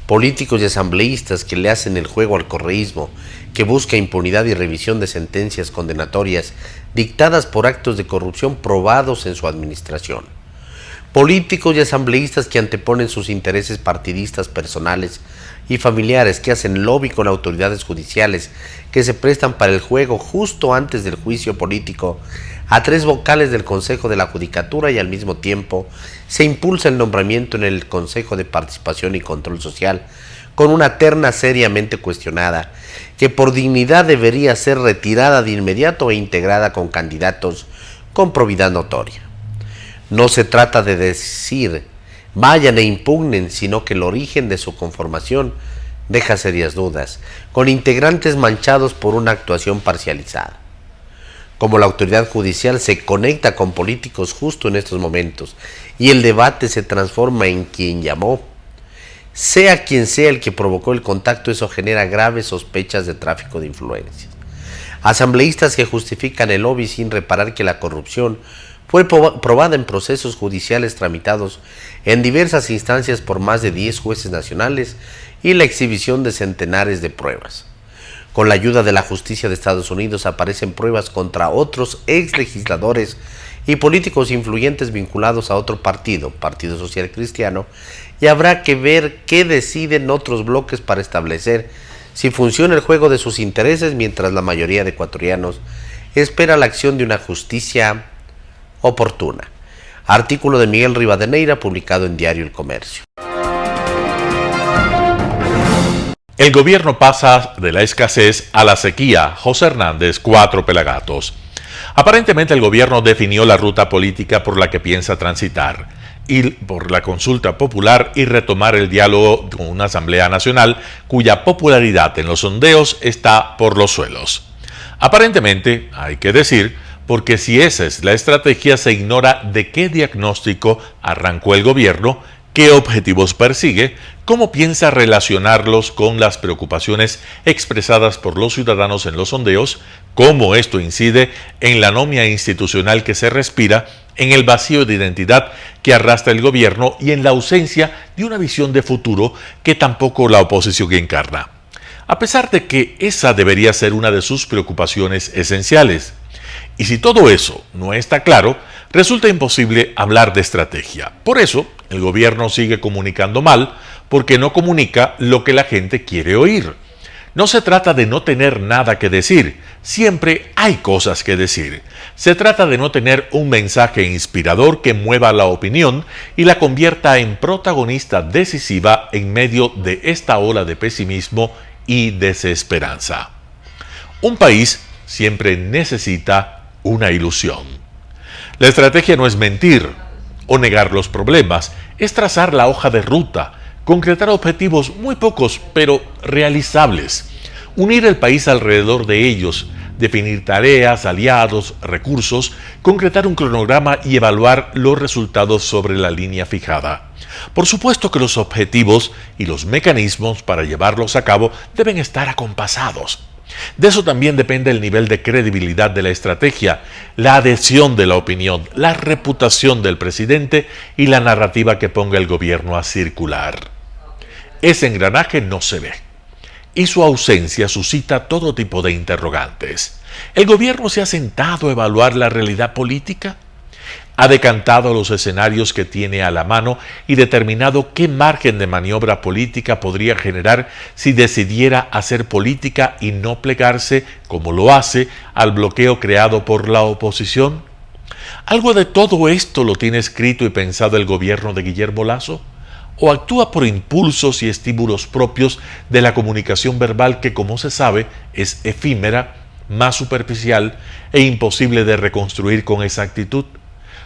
Políticos y asambleístas que le hacen el juego al correísmo, que busca impunidad y revisión de sentencias condenatorias dictadas por actos de corrupción probados en su administración. Políticos y asambleístas que anteponen sus intereses partidistas personales y familiares, que hacen lobby con autoridades judiciales, que se prestan para el juego justo antes del juicio político a 3 vocales del Consejo de la Judicatura y al mismo tiempo se impulsa el nombramiento en el Consejo de Participación y Control Social con una terna seriamente cuestionada que por dignidad debería ser retirada de inmediato e integrada con candidatos con probidad notoria. No se trata de decir vayan e impugnen, sino que el origen de su conformación deja serias dudas, con integrantes manchados por una actuación parcializada. Como la autoridad judicial se conecta con políticos justo en estos momentos y el debate se transforma en quien llamó, Sea quien sea el que provocó el contacto, eso genera graves sospechas de tráfico de influencias. Asambleístas que justifican el lobby sin reparar que la corrupción fue probada en procesos judiciales tramitados en diversas instancias por más de 10 jueces nacionales y la exhibición de centenares de pruebas. Con la ayuda de la justicia de Estados Unidos aparecen pruebas contra otros exlegisladores y políticos influyentes vinculados a otro partido, Partido Social Cristiano, y habrá que ver qué deciden otros bloques para establecer si funciona el juego de sus intereses, mientras la mayoría de ecuatorianos espera la acción de una justicia oportuna. Artículo de Miguel Rivadeneira, publicado en Diario El Comercio. El gobierno pasa de la escasez a la sequía. José Hernández, 4 Pelagatos. Aparentemente el gobierno definió la ruta política por la que piensa transitar, ir por la consulta popular y retomar el diálogo con una Asamblea Nacional cuya popularidad en los sondeos está por los suelos. Aparentemente, hay que decir, porque si esa es la estrategia, se ignora de qué diagnóstico arrancó el gobierno, qué objetivos persigue, cómo piensa relacionarlos con las preocupaciones expresadas por los ciudadanos en los sondeos, cómo esto incide en la anomia institucional que se respira, en el vacío de identidad que arrastra el gobierno y en la ausencia de una visión de futuro que tampoco la oposición encarna. A pesar de que esa debería ser una de sus preocupaciones esenciales. Y si todo eso no está claro, resulta imposible hablar de estrategia. Por eso, el gobierno sigue comunicando mal, porque no comunica lo que la gente quiere oír. No se trata de no tener nada que decir, siempre hay cosas que decir. Se trata de no tener un mensaje inspirador que mueva la opinión y la convierta en protagonista decisiva en medio de esta ola de pesimismo y desesperanza. Un país siempre necesita una ilusión. La estrategia no es mentir o negar los problemas, es trazar la hoja de ruta, concretar objetivos muy pocos pero realizables, unir el país alrededor de ellos, definir tareas, aliados, recursos, concretar un cronograma y evaluar los resultados sobre la línea fijada. Por supuesto que los objetivos y los mecanismos para llevarlos a cabo deben estar acompasados. De eso también depende el nivel de credibilidad de la estrategia, la adhesión de la opinión, la reputación del presidente y la narrativa que ponga el gobierno a circular. Ese engranaje no se ve, y su ausencia suscita todo tipo de interrogantes. ¿El gobierno se ha sentado a evaluar la realidad política? ¿Ha decantado los escenarios que tiene a la mano y determinado qué margen de maniobra política podría generar si decidiera hacer política y no plegarse, como lo hace, al bloqueo creado por la oposición? ¿Algo de todo esto lo tiene escrito y pensado el gobierno de Guillermo Lasso? ¿O actúa por impulsos y estímulos propios de la comunicación verbal que, como se sabe, es efímera, más superficial e imposible de reconstruir con exactitud?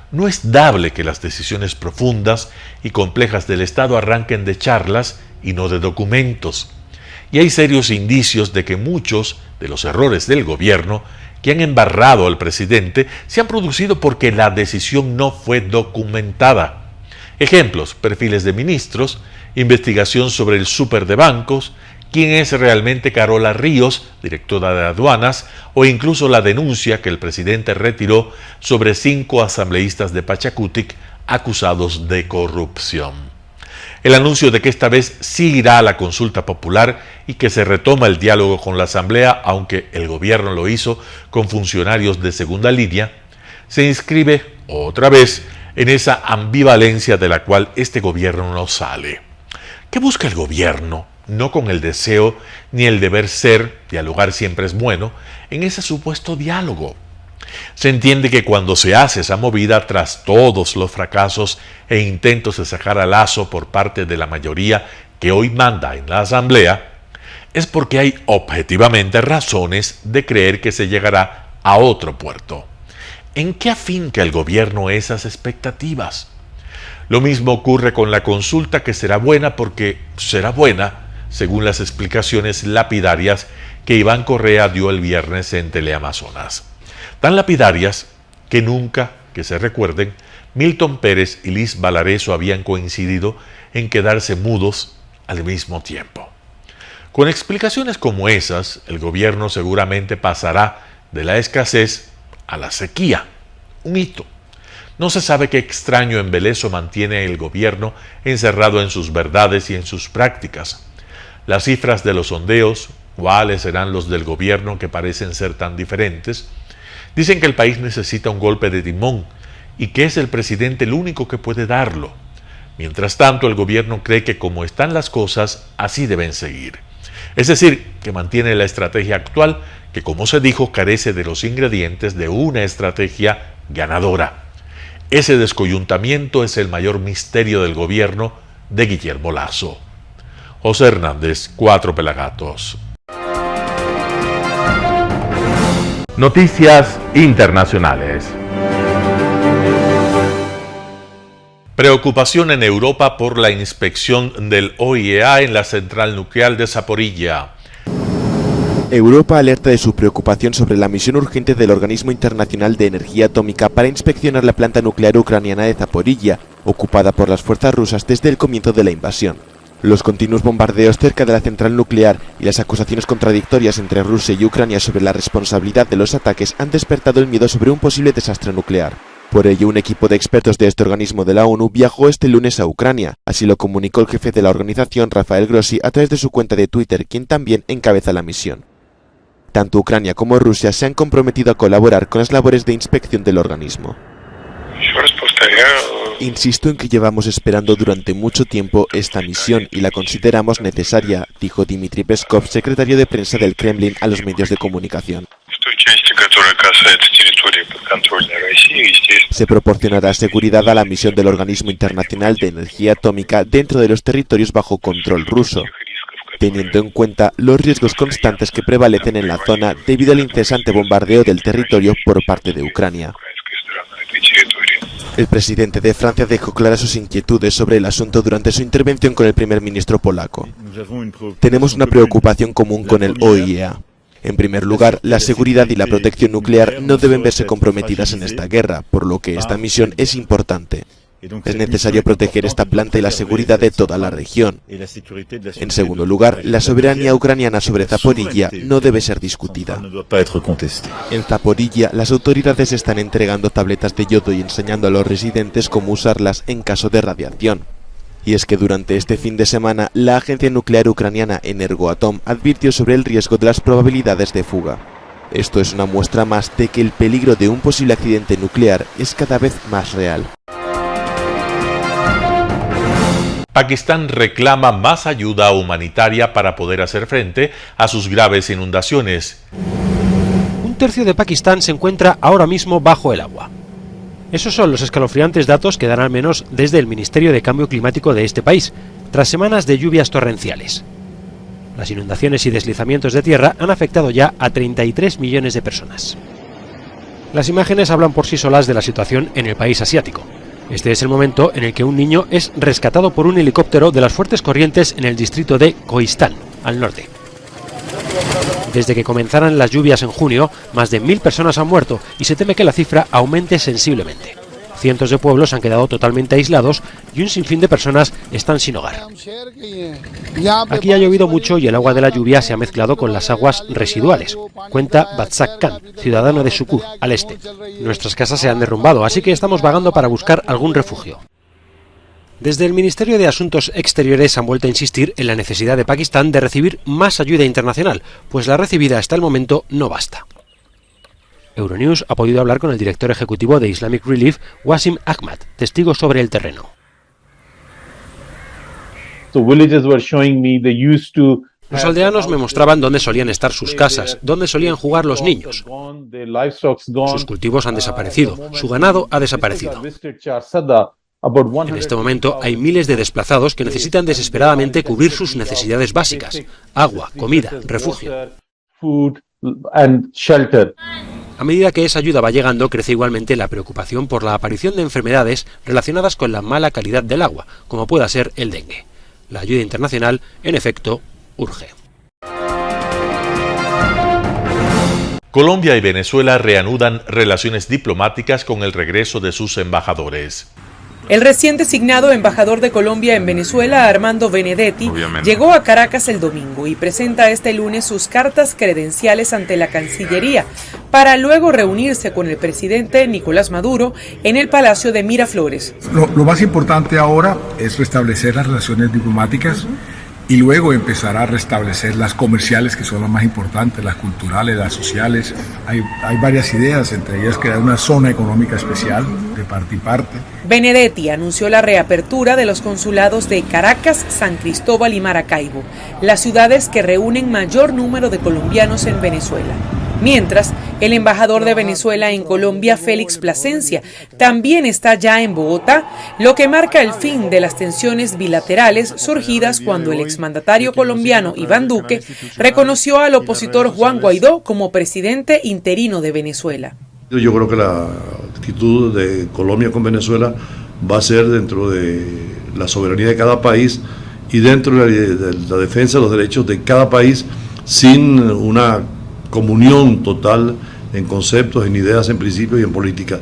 No es dable que las decisiones profundas y complejas del Estado arranquen de charlas y no de documentos. Y hay serios indicios de que muchos de los errores del gobierno que han embarrado al presidente se han producido porque la decisión no fue documentada. Ejemplos: perfiles de ministros, investigación sobre el súper de bancos, quién es realmente Carola Ríos, directora de aduanas, o incluso la denuncia que el presidente retiró sobre 5 asambleístas de Pachacutic acusados de corrupción. El anuncio de que esta vez sí irá a la consulta popular y que se retoma el diálogo con la asamblea, aunque el gobierno lo hizo con funcionarios de segunda línea, se inscribe otra vez en esa ambivalencia de la cual este gobierno no sale. ¿Qué busca el gobierno? No con el deseo ni el deber ser, dialogar siempre es bueno, en ese supuesto diálogo. Se entiende que cuando se hace esa movida tras todos los fracasos e intentos de sacar a Lasso por parte de la mayoría que hoy manda en la asamblea, es porque hay objetivamente razones de creer que se llegará a otro puerto. ¿En qué afinca el gobierno esas expectativas? Lo mismo ocurre con la consulta, que será buena porque será buena, según las explicaciones lapidarias que Iván Correa dio el viernes en Teleamazonas. Tan lapidarias que nunca, que se recuerden, Milton Pérez y Liz Valareso habían coincidido en quedarse mudos al mismo tiempo. Con explicaciones como esas, el gobierno seguramente pasará de la escasez a la sequía, un hito. No se sabe qué extraño embeleso mantiene el gobierno encerrado en sus verdades y en sus prácticas. Las cifras de los sondeos, cuáles serán los del gobierno que parecen ser tan diferentes, dicen que el país necesita un golpe de timón y que es el presidente el único que puede darlo. Mientras tanto, el gobierno cree que como están las cosas, así deben seguir. Es decir, que mantiene la estrategia actual, que como se dijo, carece de los ingredientes de una estrategia ganadora. Ese descoyuntamiento es el mayor misterio del gobierno de Guillermo Lasso. José Hernández, 4 Pelagatos. Noticias internacionales. Preocupación en Europa por la inspección del OIEA en la central nuclear de Zaporilla. Europa alerta de su preocupación sobre la misión urgente del Organismo Internacional de Energía Atómica para inspeccionar la planta nuclear ucraniana de Zaporilla, ocupada por las fuerzas rusas desde el comienzo de la invasión. Los continuos bombardeos cerca de la central nuclear y las acusaciones contradictorias entre Rusia y Ucrania sobre la responsabilidad de los ataques han despertado el miedo sobre un posible desastre nuclear. Por ello, un equipo de expertos de este organismo de la ONU viajó este lunes a Ucrania. Así lo comunicó el jefe de la organización, Rafael Grossi, a través de su cuenta de Twitter, quien también encabeza la misión. Tanto Ucrania como Rusia se han comprometido a colaborar con las labores de inspección del organismo. Insisto en que llevamos esperando durante mucho tiempo esta misión y la consideramos necesaria, dijo Dmitry Peskov, secretario de prensa del Kremlin, a los medios de comunicación. Se proporcionará seguridad a la misión del Organismo Internacional de Energía Atómica dentro de los territorios bajo control ruso, teniendo en cuenta los riesgos constantes que prevalecen en la zona debido al incesante bombardeo del territorio por parte de Ucrania. El presidente de Francia dejó claras sus inquietudes sobre el asunto durante su intervención con el primer ministro polaco. Tenemos una preocupación común con el OIEA. En primer lugar, la seguridad y la protección nuclear no deben verse comprometidas en esta guerra, por lo que esta misión es importante. Es necesario proteger esta planta y la seguridad de toda la región. En segundo lugar, la soberanía ucraniana sobre Zaporilla no debe ser discutida. En Zaporilla, las autoridades están entregando tabletas de yodo y enseñando a los residentes cómo usarlas en caso de radiación. Y es que durante este fin de semana, la agencia nuclear ucraniana Energoatom advirtió sobre el riesgo de las probabilidades de fuga. Esto es una muestra más de que el peligro de un posible accidente nuclear es cada vez más real. Pakistán reclama más ayuda humanitaria para poder hacer frente a sus graves inundaciones. Un tercio de Pakistán se encuentra ahora mismo bajo el agua. Esos son los escalofriantes datos que dan al menos desde el Ministerio de Cambio Climático de este país, tras semanas de lluvias torrenciales. Las inundaciones y deslizamientos de tierra han afectado ya a 33 millones de personas. Las imágenes hablan por sí solas de la situación en el país asiático. Este es el momento en el que un niño es rescatado por un helicóptero de las fuertes corrientes en el distrito de Koistán, al norte. Desde que comenzaran las lluvias en junio, más de 1000 personas han muerto y se teme que la cifra aumente sensiblemente. Cientos de pueblos han quedado totalmente aislados y un sinfín de personas están sin hogar. Aquí ha llovido mucho y el agua de la lluvia se ha mezclado con las aguas residuales, cuenta Batsak Khan, ciudadano de Sukur, al este. Nuestras casas se han derrumbado, así que estamos vagando para buscar algún refugio. Desde el Ministerio de Asuntos Exteriores han vuelto a insistir en la necesidad de Pakistán de recibir más ayuda internacional, pues la recibida hasta el momento no basta. Euronews ha podido hablar con el director ejecutivo de Islamic Relief, Wasim Ahmad, testigo sobre el terreno. Los aldeanos me mostraban dónde solían estar sus casas, dónde solían jugar los niños. Sus cultivos han desaparecido, su ganado ha desaparecido. En este momento hay miles de desplazados que necesitan desesperadamente cubrir sus necesidades básicas: agua, comida, refugio. A medida que esa ayuda va llegando, crece igualmente la preocupación por la aparición de enfermedades relacionadas con la mala calidad del agua, como pueda ser el dengue. La ayuda internacional, en efecto, urge. Colombia y Venezuela reanudan relaciones diplomáticas con el regreso de sus embajadores. El recién designado embajador de Colombia en Venezuela, Armando Benedetti, llegó a Caracas el domingo y presenta este lunes sus cartas credenciales ante la Cancillería, para luego reunirse con el presidente Nicolás Maduro en el Palacio de Miraflores. Lo más importante ahora es restablecer las relaciones diplomáticas y luego empezar a restablecer las comerciales, que son las más importantes, las culturales, las sociales. Hay varias ideas, entre ellas crear una zona económica especial de parte y parte. Benedetti anunció la reapertura de los consulados de Caracas, San Cristóbal y Maracaibo, las ciudades que reúnen mayor número de colombianos en Venezuela. Mientras, el embajador de Venezuela en Colombia, Félix Plasencia, también está ya en Bogotá, lo que marca el fin de las tensiones bilaterales surgidas cuando el exmandatario colombiano Iván Duque reconoció al opositor Juan Guaidó como presidente interino de Venezuela. Yo creo que la actitud de Colombia con Venezuela va a ser dentro de la soberanía de cada país y dentro de la defensa de los derechos de cada país, sin una comunión total en conceptos, en ideas, en principios y en política.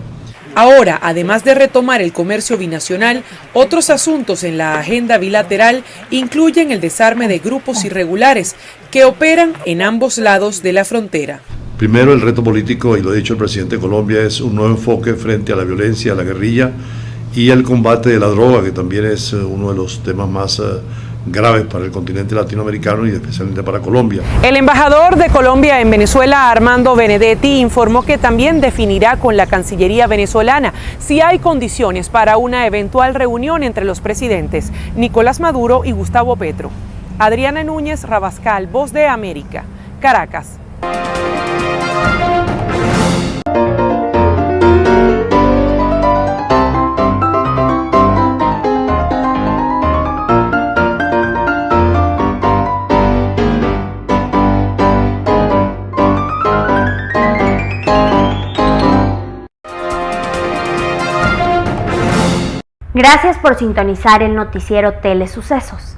Ahora, además de retomar el comercio binacional, otros asuntos en la agenda bilateral incluyen el desarme de grupos irregulares que operan en ambos lados de la frontera. Primero, el reto político, y lo ha dicho el presidente de Colombia, es un nuevo enfoque frente a la violencia, a la guerrilla y el combate de la droga, que también es uno de los temas más graves para el continente latinoamericano y especialmente para Colombia. El embajador de Colombia en Venezuela, Armando Benedetti, informó que también definirá con la Cancillería venezolana si hay condiciones para una eventual reunión entre los presidentes Nicolás Maduro y Gustavo Petro. Adriana Núñez Rabascal, Voz de América, Caracas. Gracias por sintonizar el noticiero Telesucesos.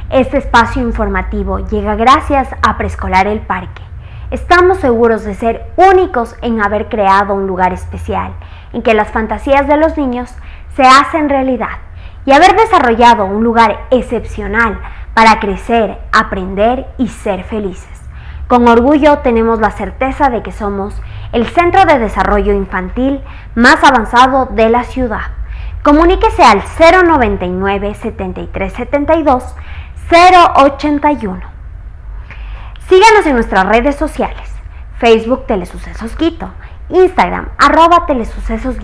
Este espacio informativo llega gracias a Preescolar El Parque. Estamos seguros de ser únicos en haber creado un lugar especial, en que las fantasías de los niños se hacen realidad, y haber desarrollado un lugar excepcional para crecer, aprender y ser felices. Con orgullo tenemos la certeza de que somos el centro de desarrollo infantil más avanzado de la ciudad. Comuníquese al 099 7372 081. Síganos en nuestras redes sociales: Facebook Telesucesos Quito, Instagram @telesucesos_,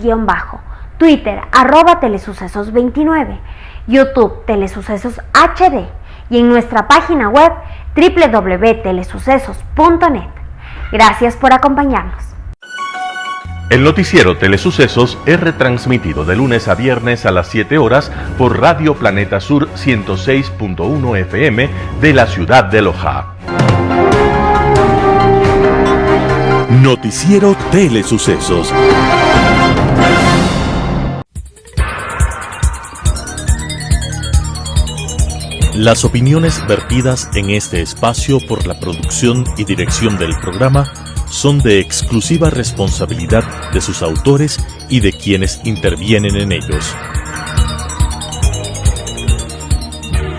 Twitter @telesucesos29, YouTube Telesucesos HD y en nuestra página web www.telesucesos.net. Gracias por acompañarnos. El noticiero Telesucesos es retransmitido de lunes a viernes a las 7 horas por Radio Planeta Sur 106.1 FM de la ciudad de Loja. Noticiero Telesucesos. Las opiniones vertidas en este espacio por la producción y dirección del programa son de exclusiva responsabilidad de sus autores y de quienes intervienen en ellos.